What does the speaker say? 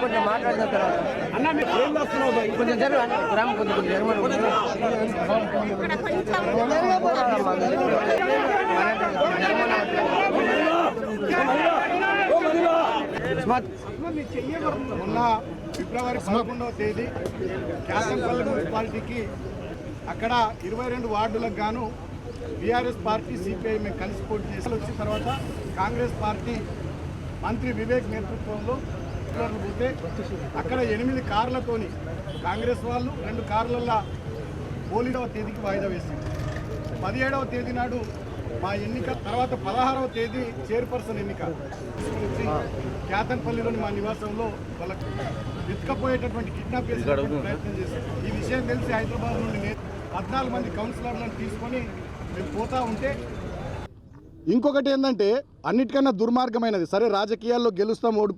కొంచెం మాట్లాడిన తర్వాత కొంచెం గ్రామం కొంచెం మొన్న ఫిబ్రవరి 11వ తేదీ క్యాసంపల్లి మున్సిపాలిటీకి అక్కడ 22 వార్డులకు గాను బీఆర్ఎస్ పార్టీ సిపిఐ మేము కలిసి పోటీ చేసి వచ్చిన తర్వాత కాంగ్రెస్ పార్టీ మంత్రి వివేక్ నేతృత్వంలో పోతే అక్కడ 8 కార్లతోని కాంగ్రెస్ వాళ్ళు 2 కార్లల్లో 17వ తేదీకి వాయిదా వేసింది. 17వ తేదీ నాడు మా ఎన్నిక తర్వాత 16వ తేదీ చైర్పర్సన్ ఎన్నిక క్యాతన్పల్లిలోని మా నివాసంలో వాళ్ళకు వెతుకపోయేటటువంటి కిడ్నాప్ చేసేటువంటి ప్రయత్నం చేశారు. ఈ విషయం తెలిసి హైదరాబాద్ నుండి 14 మంది కౌన్సిలర్లను తీసుకొని మేము పోతా ఉంటే ఇంకొకటి ఏంటంటే అన్నిటికన్నా దుర్మార్గమైనది, సరే రాజకీయాల్లో గెలుస్తాం ఓడిపో